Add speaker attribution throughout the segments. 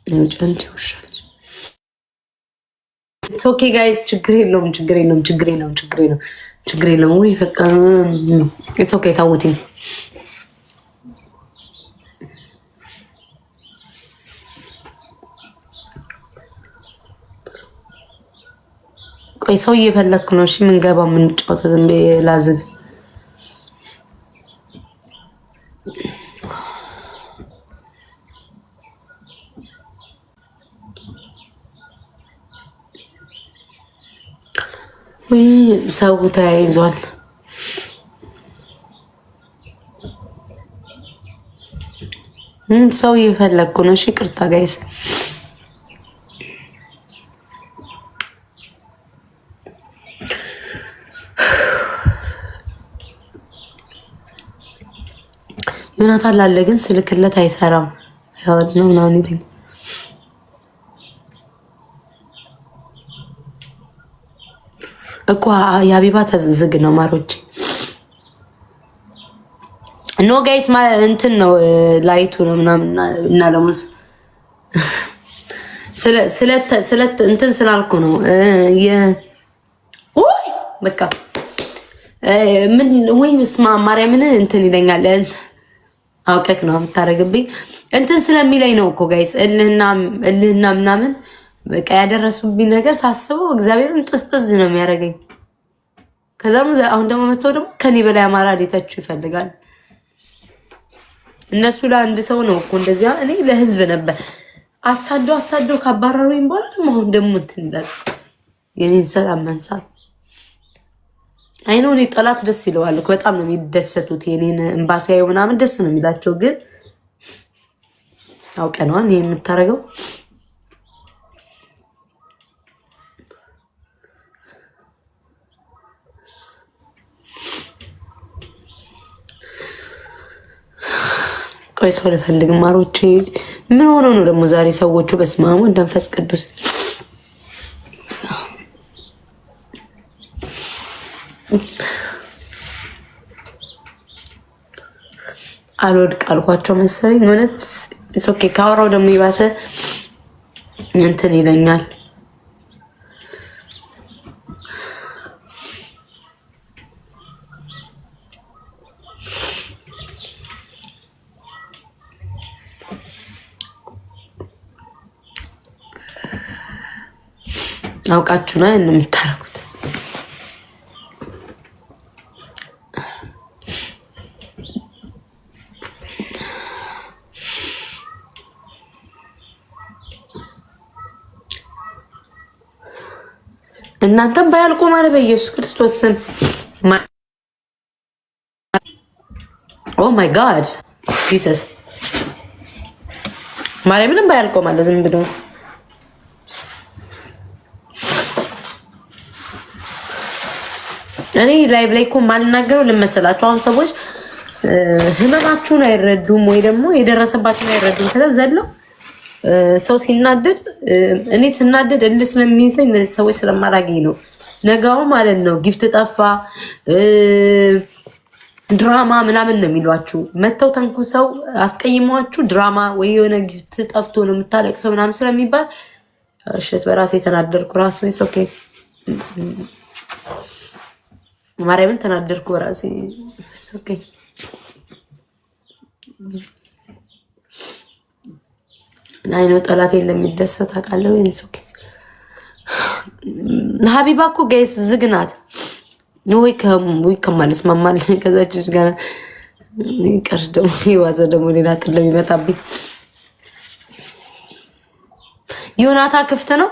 Speaker 1: ጨንቺ ውሻለች። ኦኬ ጋይስ ችግር የለውም። ወይ በቃ ኢትስ ኦኬ ታውቲኝ። ቆይ ሰው እየፈለግኩ ነው። እሺ ምን ገባ ምን ጫወተው ዝም ብዬ ላዝግ። ወይ ሰው ተያይዟል። ሰው እየፈለግኩ ነው። እሺ ይቅርታ ጋይስ። ዮናታን ላለ ግን ስልክለት አይሰራም። ያው ነው ምናምን ይለኝ እኮ የሀቢባ ተዝግ ነው ማሮች። ኖ ጋይስ እንትን ነው ላይቱ ነው ምናምን እና ለሙስ ስለ እንትን ስላልኩ ነው ወይ በቃ ምን ወይ ስማ ማርያምን እንትን ይለኛል። አውቀክ ነው የምታረግብኝ እንትን ስለሚለኝ ነው እኮ ጋይስ። እልህና ምናምን በቃ ያደረሱብኝ ነገር ሳስበው እግዚአብሔርን ጥስጥዝ ነው የሚያደርገኝ። ከዛም አሁን ደግሞ መጥቶ ደግሞ ከኔ በላይ አማራ ሊተቹ ይፈልጋል። እነሱ ለአንድ ሰው ነው እኮ እንደዚያ። እኔ ለህዝብ ነበር አሳዶ ካባረሩኝ በኋላ ደግሞ አሁን ደግሞ እንትን ይላል። የኔን ሰላም መንሳት አይኖ። እኔ ጠላት ደስ ይለዋል እኮ በጣም ነው የሚደሰቱት። የኔን ኤምባሲያዩ ምናምን ደስ ነው የሚላቸው። ግን አውቀነዋል ይሄ የምታረገው ቆይ ሰው ልፈልግ ማሮቼ። ምን ሆኖ ነው ደግሞ ዛሬ ሰዎቹ? በስመ አብ ወወልድ ወመንፈስ ቅዱስ። አልወድቅ አልኳቸው መሰለኝ። ማለት ኦኬ ካወራው ደግሞ ይባሰ እንትን ይለኛል። አውቃችሁ ነው የምታረጉት። እናንተም ባያልቁ ማለት በኢየሱስ ክርስቶስ ስም ኦ ማይ ጋድ ጂሰስ ማርያምንም ባያልቁ ማለት ዝም ብሎ እኔ ላይቭ ላይ እኮ ማልናገረው ልመሰላችሁ። አሁን ሰዎች ህመማችሁን አይረዱም ወይ ደግሞ የደረሰባችሁን አይረዱም። ከዛ ዘለው ሰው ሲናደድ እኔ ስናደድ እንደ ስለሚይዘኝ እነዚህ ሰዎች ስለማላገኝ ነው። ነገው ማለት ነው ጊፍት ጠፋ ድራማ ምናምን ነው የሚሏችሁ። መተው ተንኩ ሰው አስቀይሟችሁ ድራማ ወይ የሆነ ጊፍት ጠፍቶ ነው የምታለቅሰው ምናምን ስለሚባል እሽት በራሴ የተናደርኩ ራሱ ኦኬ ማርያምን ተናደርኩ በራሴ ኦኬ። ናይ ነው ጠላቴ እንደሚደሰት አውቃለሁ። ኦኬ ሀቢባ እኮ ጋይስ ዝግናት ወይ ከማለስ ማማል ከዛች ጋር ይቀር ደግሞ ይዋዘ ደግሞ ሌላ ጥል የሚመጣብኝ ዮናታ ክፍት ነው።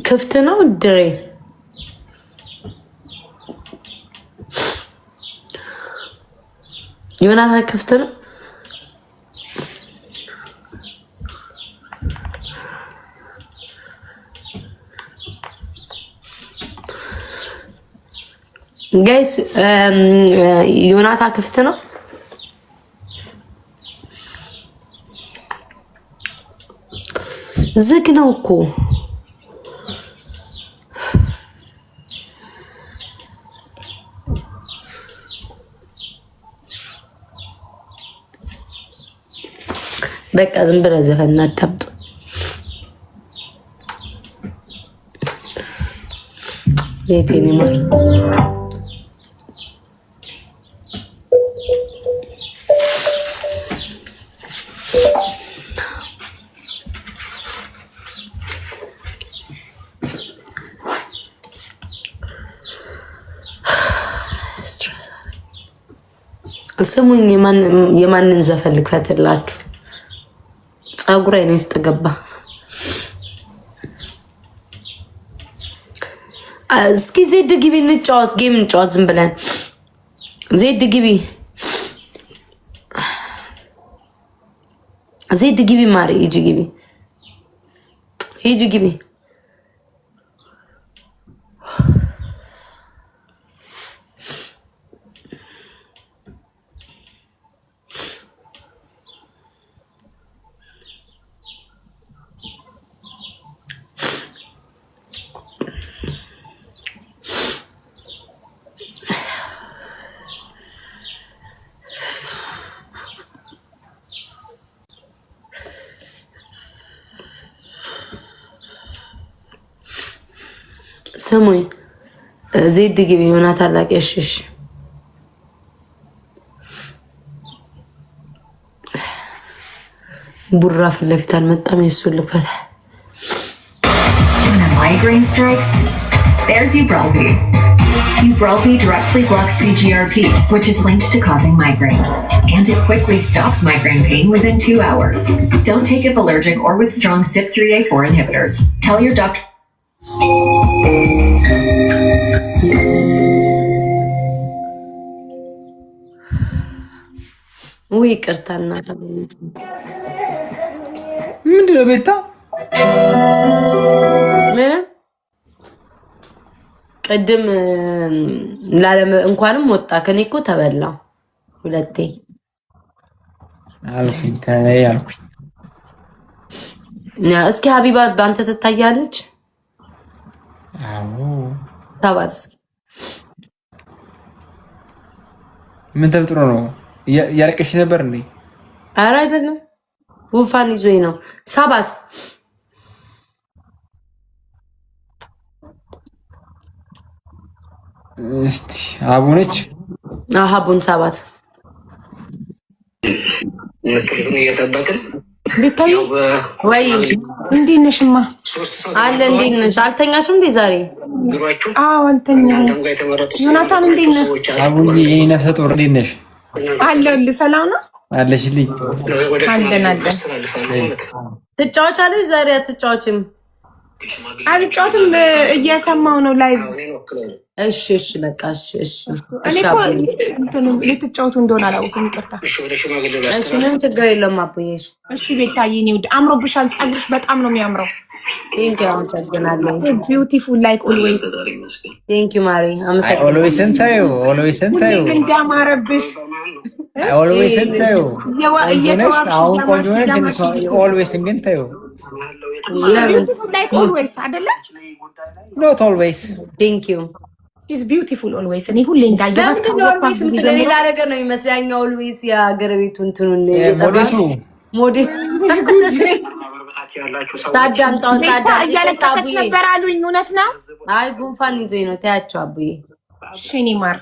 Speaker 1: ክፍት ነው ድሬ ዮናታ ክፍት ነው። ጋይስ ዮናታ ክፍት ነው። ዝግ ነው እኮ በቃ ዝም ብለህ ዘፈን አታምጥ። የቴኒ ማር ስሙኝ፣ የማንን ዘፈን ልክፈትላችሁ? ጸጉሬ ነው ውስጥ ገባ። እስኪ ዜድ ግቢ እንጫወት፣ ጌም እንጫወት ዝም ብለን። ዜድ ግቢ፣ ዜድ ግቢ፣ ማሪ ሂጂ ግቢ፣ ሂጂ ግቢ። ስሙኝ ዜድ ግቢ ሆና ታላቅ እሽሽ ቡራ ፊት ለፊት አልመጣም። የሱን ልክፈት።
Speaker 2: When a migraine strikes, there's Ubrelvy. Ubrelvy directly blocks CGRP, which is linked to causing migraine. And it quickly stops migraine pain within 2 hours. Don't take if allergic or with strong CYP3A4 inhibitors. Tell your doctor.
Speaker 1: ውይ ይቅርታ እናት
Speaker 3: ምንድነው ቤታ?
Speaker 1: ምንም ቅድም እንኳንም ወጣ ከኔ እኮ ተበላው ሁለቴ
Speaker 3: አልኩኝ።
Speaker 1: እስኪ ሀቢባ ባንተ ትታያለች።
Speaker 3: አዎ
Speaker 1: ሰባት እስኪ
Speaker 3: ምን ተብጥሮ ነው? ያለቀሽ ነበር እንዴ?
Speaker 1: ኧረ አይደለም ጉንፋን ይዞኝ ነው። ሰባት
Speaker 3: እስቲ አቡነች
Speaker 1: አሃቡን ሰባት
Speaker 4: መስሪቱን እየጠበቅን
Speaker 5: ቤታዬ
Speaker 1: ወይ
Speaker 5: እንዴት ነሽማ?
Speaker 1: አለ እንዴት ነሽ? አልተኛሽም እንዴ ዛሬ?
Speaker 5: አዎ አልተኛም። ዮናታን እንዴት ነሽ?
Speaker 3: አቡዬ የኔ ነፍሰ ጡር እንዴት ነሽ?
Speaker 5: አለሁልህ። ሰላም ነው
Speaker 3: አለሽልኝ?
Speaker 5: አለን።
Speaker 1: ትጫወቻለሽ ዛሬ? አትጫወችም?
Speaker 5: አልጫወትም፣ እየሰማው ነው ላይቭ።
Speaker 1: እሺ እሺ በቃ እሺ።
Speaker 5: እኔ እኮ ልትጫወቱ እንደሆነ አላውቅም፣ ይቅርታ።
Speaker 1: እሺ ምንም ችግር የለውም አቡዬ።
Speaker 5: እሺ ቤታዬ፣ እኔ ውድ አምሮብሻል፣ ጸጉርሽ በጣም ነው የሚያምረው።
Speaker 1: ቴንክ ዩ አመሰግናለሁ።
Speaker 5: ቢዩቲፉል ላይክ ኦልዌይስ።
Speaker 1: ቴንክ ዩ ማሪ አመሰግናለሁ።
Speaker 3: ኦልዌይስ እንታዩ
Speaker 5: እንዳማረብሽ
Speaker 3: ኦልዌይስ እንታዩ
Speaker 5: እየተዋብሽ
Speaker 3: አሁን ቆንጆ ነሽ። ኦልዌይስ ግን ታዩ
Speaker 5: ቢዩቲፉል ላይክ ኦልዌይስ አይደለ?
Speaker 3: ኖት ኦልዌይስ።
Speaker 1: ቴንክ ዩ
Speaker 5: ኢዝ ቢዩቲፉል ኦልዌይስ። እኔ ሁሌ እንዳየባት
Speaker 1: ኦልዌይስ ሌላ ነገር ነው የሚመስለው። ያኛው ኦልዌይስ የሀገር ቤቱ እንትኑን
Speaker 3: ሞዴሱ
Speaker 1: ሞዴል ታዳምጣውን
Speaker 5: እያለቀሰች ነበር አሉኝ። እውነት ነው?
Speaker 1: አይ ጉንፋን ይዞኝ ነው። ታያቸው አቡዬ።
Speaker 5: ሽኒ ማር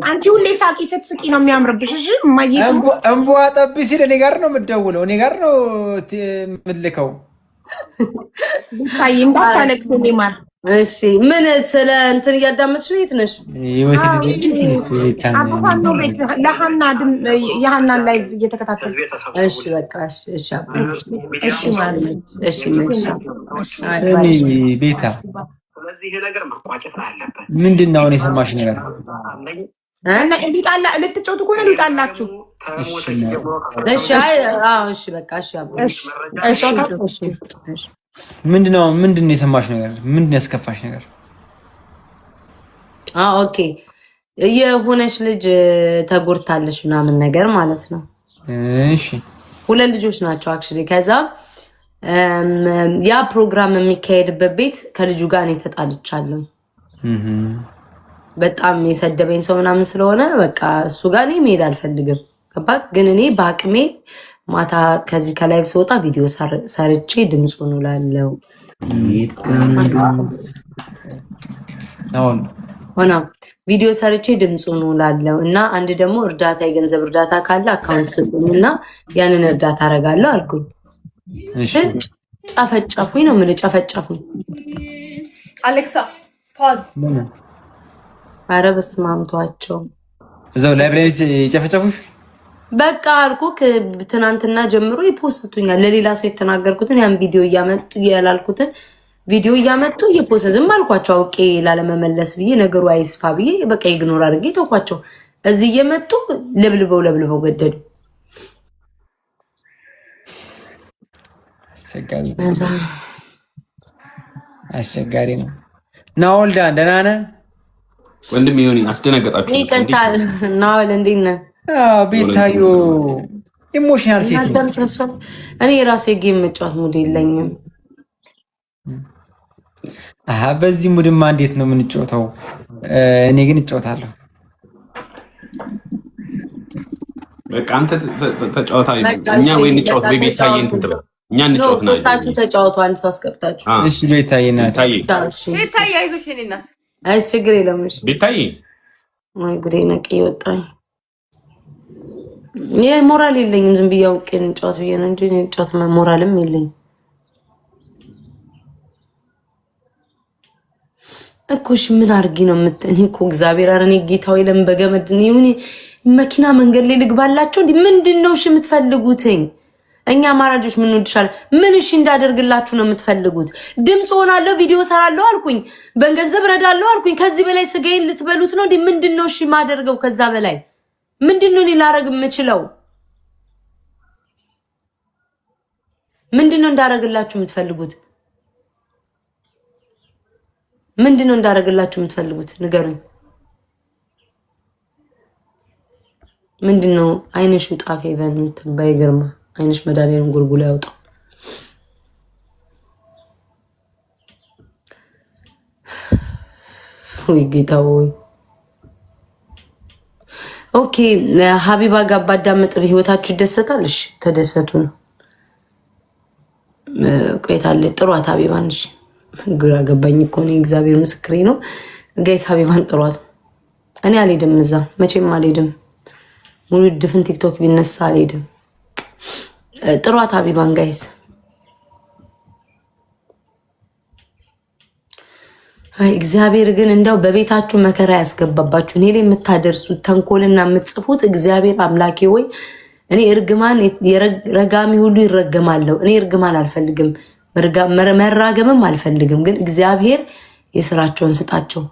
Speaker 5: አንቺ ሁሌ ሳቂ፣ ስትስቂ ነው የሚያምርብሽ። እሺ እማዬ
Speaker 3: እንቧ ጠብ ሲል እኔ ጋር ነው የምትደውለው፣ እኔ ጋር ነው የምልከው።
Speaker 5: ታይ እንዳታለቅሽ ሽኒ ማር።
Speaker 1: እሺ ምን ስለ እንትን እያዳመጥሽ ነው? የት ነሽ?
Speaker 5: አቡፋን ነው ቤት ለሃና የሃናን ላይቭ እየተከታተል።
Speaker 1: እሺ በቃ እሺ አቡዬ።
Speaker 5: እሺ ማለት
Speaker 1: እሺ ምን
Speaker 3: ቤታ
Speaker 4: ስለዚህ ይሄ ነገር መቋጨት አለበት።
Speaker 3: ምንድን ነው አሁን የሰማሽ ነገር?
Speaker 5: እና ሊጣላ ልትጫወቱ ከሆነ ሊጣላችሁ።
Speaker 1: እሺ አዎ እሺ በቃ እሺ አቡዬ። እሺ
Speaker 3: ምንድን ነው የሰማሽ ነገር? ምንድን ነው ያስከፋሽ ነገር?
Speaker 1: ኦኬ የሆነች ልጅ ተጎድታለች ምናምን ነገር ማለት ነው።
Speaker 3: እሺ
Speaker 1: 2 ልጆች ናቸው አክቹሊ። ከዛ ያ ፕሮግራም የሚካሄድበት ቤት ከልጁ ጋር እኔ ተጣልቻለሁ። በጣም የሰደበኝ ሰው ምናምን ስለሆነ በቃ እሱ ጋር እኔ መሄድ አልፈልግም። ገባህ? ግን እኔ በአቅሜ ማታ ከዚህ ከላይቭ ስወጣ ቪዲዮ ሰርቼ ድምፁን እውላለሁ። ሆና ቪዲዮ ሰርቼ ድምፁን እውላለሁ እና አንድ ደግሞ እርዳታ የገንዘብ እርዳታ ካለ አካውንት ስጡኝና ያንን እርዳታ አረጋለሁ አልኩኝ። ጨፈጨፉኝ ነው የምልህ፣ ጨፈጨፉኝ።
Speaker 5: አሌክሳ ፓዝ።
Speaker 1: ኧረ በስመ አብ ተዋቸው።
Speaker 3: እዛው ላይብራሪ የጨፈጨፉሽ?
Speaker 1: በቃ አልኩህ። ትናንትና ጀምሮ ይፖስቱኛል። ለሌላ ሰው የተናገርኩትን ያን ቪዲዮ እያመጡ ያላልኩትን ቪዲዮ እያመጡ እየፖስት ዝም አልኳቸው። አውቄ ላለመመለስ ብዬ ነገሩ አይስፋ ብዬ በቃ ኢግኖር አድርጌ ተውኳቸው። እዚህ እየመጡ ለብልበው ገደሉ።
Speaker 3: አስቸጋሪ ነው። ናወልዳ ደህና ነህ
Speaker 6: ወንድም? ይሁን አስደነገጣችሁ።
Speaker 1: ይቅርታ ናወል እንዴት ነህ?
Speaker 3: ቤታዮ ኢሞሽናል ሴት ነው።
Speaker 1: እኔ የራሴ ጌም መጫወት ሙድ የለኝም።
Speaker 3: በዚህ ሙድማ እንዴት ነው የምንጫወተው? እኔ ግን እጫወታለሁ።
Speaker 6: በቃ አንተ ተጫወታ። እኛ ወይ እንጫወት ቤታዬ እንትን ትበል። እኛ እንጫወት ነው።
Speaker 1: ሶስታችሁ ተጫወቱ። አንድ ሰው አስገብታችሁ።
Speaker 3: እሺ ቤታዬ ናት።
Speaker 5: ቤታዬ አይዞሽ የኔ እናት።
Speaker 1: አይስ ችግር የለም። እሺ
Speaker 6: ቤታዬ
Speaker 1: ወይ ጉዴ ነቅ ይወጣኝ። ሞራል የለኝም። ዝም ብዬ አውቄ እንጫወት ብዬ ነው እንጂ እንጫወት ሞራልም የለኝም እኮ። እሺ ምን አድርጊ ነው እኔ እኮ እግዚአብሔር አረኔ ጌታው የለም በገመድ ነው መኪና መንገድ ላይ ልግባላችሁ እንዴ? ምንድነው እሺ የምትፈልጉትኝ? እኛ ማራጆች ምን ወድሻል? ምን እሺ እንዳደርግላችሁ ነው የምትፈልጉት? ድምጽ ሆናለሁ፣ ቪዲዮ ሰራለሁ አልኩኝ፣ በገንዘብ ረዳለሁ አልኩኝ። ከዚህ በላይ ስጋዬን ልትበሉት ነው እንዴ? ምንድነው እሺ ማደርገው? ከዛ በላይ ምንድነው እኔ ላረግ የምችለው? ምንድነው እንዳረግላችሁ የምትፈልጉት? ምንድነው እንዳረግላችሁ የምትፈልጉት? ንገሩኝ። ምንድነው? አይንሽ ጣፌ በእንትባይ ግርማ አይንሽ መድኃኒዓለም ጉርጉላ ያውጣው። ወይ ጌታ ወይ። ኦኬ ሀቢባ ጋር ባዳመጥ በህይወታችሁ ይደሰታል። እሺ ተደሰቱ ነው። ቆይታለ ጥሯት ሀቢባን። እሺ ግራ ገባኝ እኮ ነው። እግዚአብሔር ምስክሬ ነው። ጋይስ ሀቢባን ጥሯት። እኔ አልሄድም፣ እዛ መቼም አልሄድም። ሙሉ ድፍን ቲክቶክ ቢነሳ አልሄድም። ጥሯት ሀቢባን ጋይስ። እግዚአብሔር ግን እንደው በቤታችሁ መከራ ያስገባባችሁ እኔ ላይ የምታደርሱት ተንኮልና የምትጽፉት እግዚአብሔር አምላኬ ወይ እኔ እርግማን ረጋሚ ሁሉ ይረገማለሁ። እኔ እርግማን አልፈልግም፣ መራገምም አልፈልግም። ግን እግዚአብሔር የስራቸውን ስጣቸው።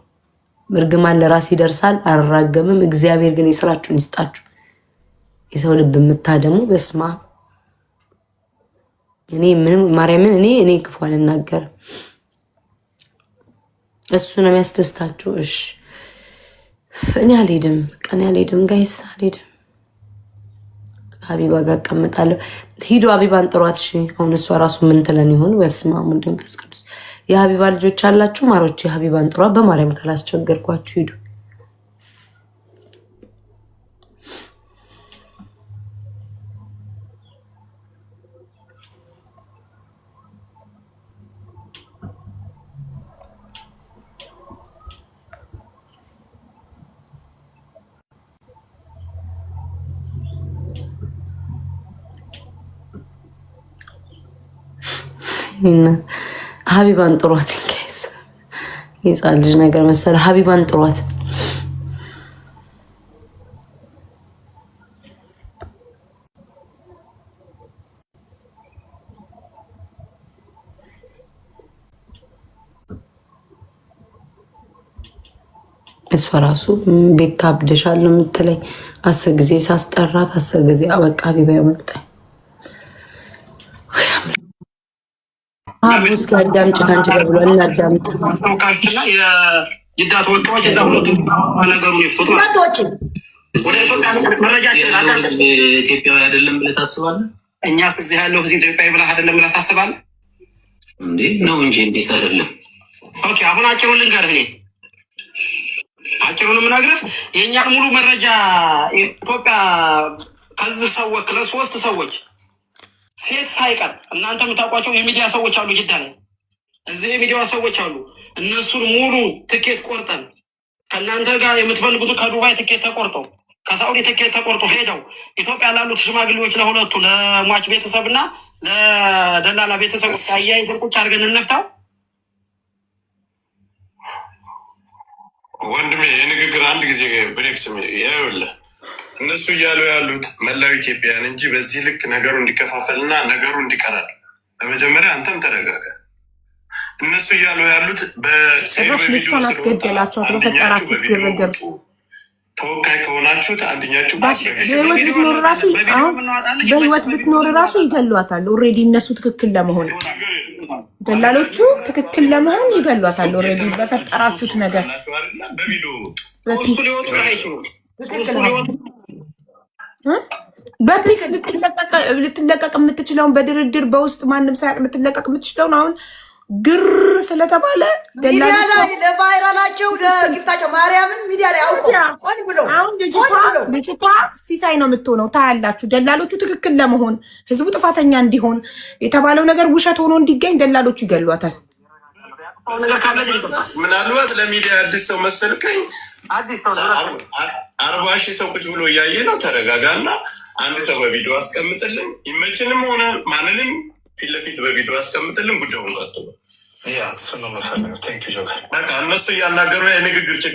Speaker 1: እርግማን ለራስ ይደርሳል፣ አልራገምም። እግዚአብሔር ግን የስራቸውን ይስጣችሁ። የሰው ልብ የምታደሙ በስማ እኔ ምንም ማርያምን እኔ ክፉ አልናገርም። እሱ ነው የሚያስደስታችሁ። እሺ እኔ አልሄድም፣ ቀን አልሄድም ጋይስ፣ አልሄድም። ሀቢባ ጋር እቀምጣለሁ። ሂዱ ሀቢባን ጥሯት። እሺ አሁን እሷ ራሱ ምን ትለን ይሆን? በስመ አብ ወወልድ ወመንፈስ ቅዱስ። የሀቢባ ልጆች አላችሁ ማሮች፣ የሀቢባን ጥሯት። በማርያም ካላስቸገርኳችሁ ሂዱ። ሀቢባን ጥሯት። ጋይስ የጻል ልጅ ነገር መሰለ። ሀቢባን ጥሯት። እሷ ራሱ ቤት ታብደሻል ነው የምትለኝ። 10 ጊዜ ሳስጠራት 10 ጊዜ አበቃ ሀቢባ ያመጣኝ። እስኪ አዳምጭ፣ ከአንቺ ጋር ብሏል። እናዳምጥ።
Speaker 4: የጅዳ ተወካዮች እዛ ሁለቱ ነገሩን ይፍቱት ማለት ወደ ኢትዮጵያ መረጃችን ኢትዮጵያዊ አይደለም ብለህ ታስባለህ? እኛስ እዚህ ያለው እዚህ ኢትዮጵያዊ ብለህ አይደለም ብለህ ታስባለህ እንዴ? ነው እንጂ እንዴት አይደለም? ኦኬ አሁን አጭሩን ልንገርህ። እኔ አጭሩን የምነግርህ የእኛ ሙሉ መረጃ ኢትዮጵያ ከዚህ ሰዎች ለሶስት ሰዎች ሴት ሳይቀር እናንተ የምታውቋቸው የሚዲያ ሰዎች አሉ፣ ጅዳ ላይ እዚህ የሚዲያ ሰዎች አሉ። እነሱን ሙሉ ትኬት ቆርጠን ከእናንተ ጋር የምትፈልጉት ከዱባይ ትኬት ተቆርጦ ከሳውዲ ትኬት ተቆርጦ ሄደው ኢትዮጵያ ላሉት ሽማግሌዎች ለሁለቱ ለሟች ቤተሰብና ለደላላ ቤተሰብ አያይዘን ቁጭ አድርገን እንፍታው።
Speaker 7: ወንድሜ የንግግር አንድ ጊዜ ብሬክስ ይኸውልህ፣ እነሱ እያሉ ያሉት መላው ኢትዮጵያን እንጂ በዚህ ልክ ነገሩ እንዲከፋፈልና ነገሩ እንዲቀራል። በመጀመሪያ አንተም ተረጋጋ። እነሱ እያሉ ያሉት
Speaker 5: ጭራሽ ልጅቷን አስገደላቸው በፈጠራችሁት ግርግር።
Speaker 7: ተወካይ ከሆናችሁት አንደኛችሁ
Speaker 5: በህይወት ብትኖር ራሱ አሁን በህይወት ብትኖር ራሱ ይገሏታል። ኦልሬዲ እነሱ ትክክል ለመሆን ደላሎቹ ትክክል ለመሆን ይገሏታል። ኦልሬዲ በፈጠራችሁት ነገር በፒስ ልትለቀቅ የምትችለውን በድርድር በውስጥ ማንም ሳያቅ ልትለቀቅ የምትችለውን አሁን ግር ስለተባለ
Speaker 8: ለቫይራላቸው ለጊፍታቸው ማርያምን ሚዲያ ላይ አውቀው
Speaker 5: አሁን ልጅቷ ሲሳይ ነው የምትሆነው። ታያላችሁ። ደላሎቹ ትክክል ለመሆን ህዝቡ ጥፋተኛ እንዲሆን የተባለው ነገር ውሸት ሆኖ እንዲገኝ ደላሎቹ ይገሏታል።
Speaker 7: ምናልባት ለሚዲያ አዲስ ሰው መሰልከኝ። 40,000 ሰው ቁጭ ብሎ እያየ ነው። ተረጋጋና አንድ ሰው በቪዲዮ አስቀምጥልን፣ ይመችንም ሆነ ማንንም ፊት ለፊት በቪዲዮ አስቀምጥልን። ጉዳዩን ቀጥሎ እነሱ እያናገሩ የንግግር ችግር